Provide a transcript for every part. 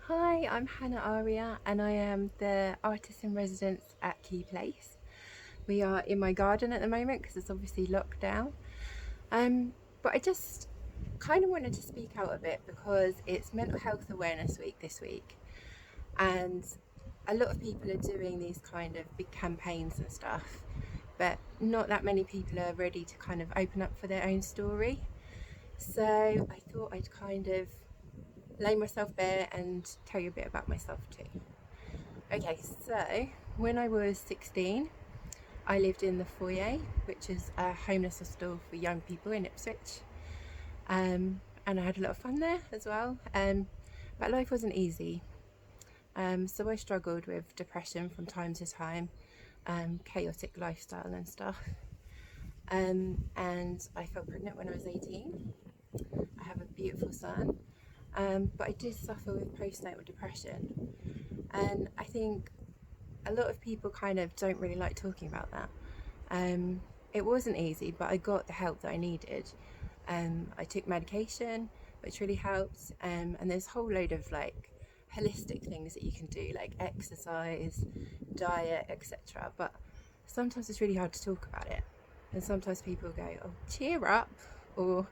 Hi, I'm Aria and I am the artist in residence at Key Place. We are in my garden at the moment because it's obviously lockdown. Um, but I just kind of wanted to speak out a bit because it's Mental Health Awareness Week this week, and a lot of people are doing these kind of big campaigns and stuff, but not that many people are ready to kind of open up for their own story. So I thought I'd kind of lay myself bare and tell you a bit about myself too. Okay, so when I was 16, I lived in the foyer, which is a homeless hostel for young people in Ipswich. And I had a lot of fun there as well. But life wasn't easy. So I struggled with depression from time to time, chaotic lifestyle and stuff. And I fell pregnant when I was 18. I have a beautiful son. But I did suffer with postnatal depression. And I think a lot of people kind of don't really like talking about that. Um, it wasn't easy, but I got the help that I needed. I took medication, which really helped, and there's a whole load of like holistic things that you can do, like exercise, diet, etc. But sometimes it's really hard to talk about it, and sometimes people go, "Oh, cheer up," or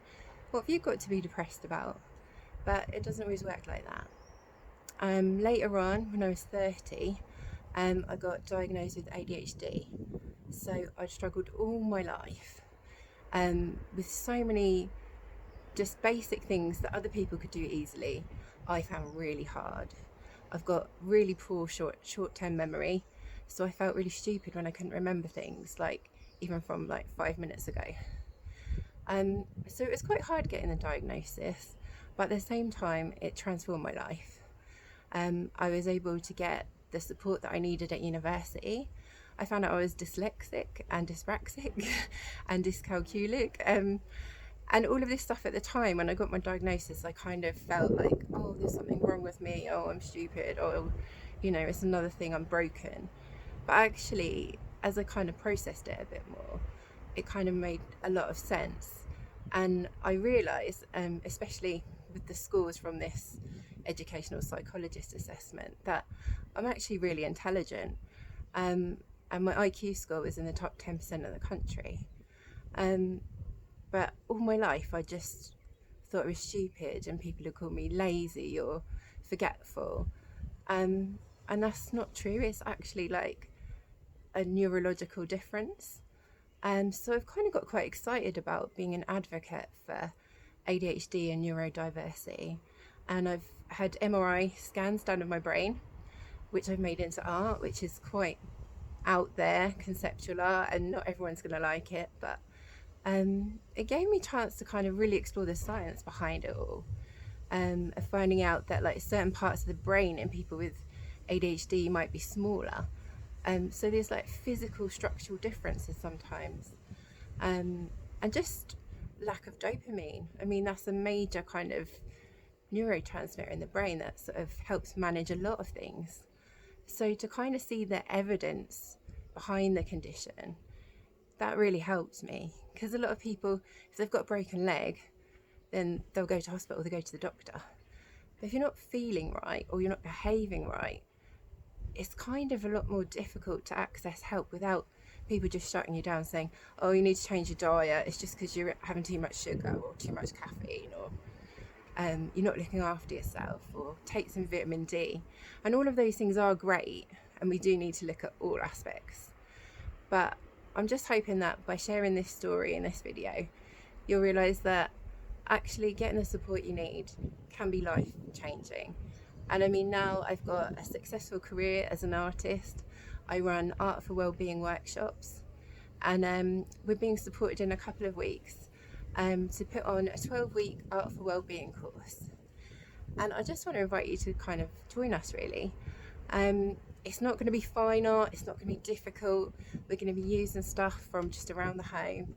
"What have you got to be depressed about?" But it doesn't always work like that. Later on, when I was 30, I got diagnosed with ADHD. So I'd struggled all my life with so many just basic things that other people could do easily. I found really hard. I've got really poor short-term memory, so I felt really stupid when I couldn't remember things, like even from like 5 minutes ago. So it was quite hard getting the diagnosis, but at the same time, it transformed my life. I was able to get the support that I needed at university. I found out I was dyslexic and dyspraxic and dyscalculic. And all of this stuff at the time when I got my diagnosis, I kind of felt like, oh, there's something wrong with me. Oh, I'm stupid. Oh, it's another thing. I'm broken. But actually, as I kind of processed it a bit more, it kind of made a lot of sense. And I realised, especially with the scores from this educational psychologist assessment, that I'm actually really intelligent. Um, and my IQ score was in the top 10% of the country. Um, but all my life, I just thought I was stupid, and people would call me lazy or forgetful. Um, and that's not true. It's actually like a neurological difference. So I've kind of got quite excited about being an advocate for ADHD and neurodiversity. And I've had MRI scans done of my brain, which I've made into art, which is quite out there, conceptual art, and not everyone's going to like it. But it gave me a chance to kind of really explore the science behind it all, of finding out that like certain parts of the brain in people with ADHD might be smaller. So there's like physical structural differences sometimes, and just lack of dopamine. I mean, that's a major kind of neurotransmitter in the brain that sort of helps manage a lot of things. So to kind of see the evidence behind the condition, that really helps me, because a lot of people, if they've got a broken leg, then they'll go to hospital, they go to the doctor. But if you're not feeling right or you're not behaving right, it's kind of a lot more difficult to access help without people just shutting you down saying, oh, you need to change your diet, it's just because you're having too much sugar or too much caffeine, or you're not looking after yourself, or take some vitamin D. And all of those things are great, and we do need to look at all aspects. But I'm just hoping that by sharing this story in this video, you'll realise that actually getting the support you need can be life changing. And I mean, now I've got a successful career as an artist. I run Art for Wellbeing workshops, and we're being supported in a couple of weeks to put on a 12-week Art for Wellbeing course. And I just want to invite you to kind of join us, really. It's not going to be fine art, it's not going to be difficult. We're going to be using stuff from just around the home.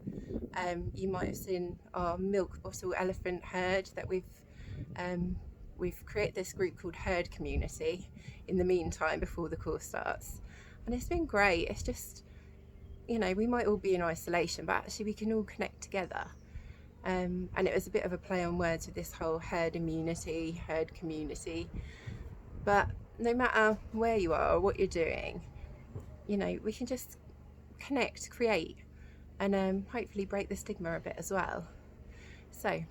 You might have seen our milk bottle elephant herd that we've created this group called Herd Community in the meantime before the course starts. And it's been great. It's just, we might all be in isolation, but actually we can all connect together. And it was a bit of a play on words with this whole herd immunity, herd community. But no matter where you are or what you're doing, you know, we can just connect, create, and hopefully break the stigma a bit as well. So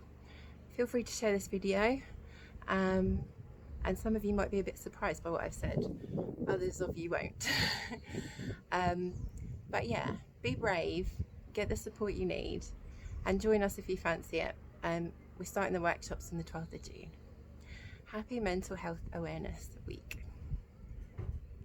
feel free to share this video. And some of you might be a bit surprised by what I've said, others of you won't. But yeah, be brave, get the support you need, and join us if you fancy it. We're starting the workshops on the 12th of June. Happy Mental Health Awareness Week.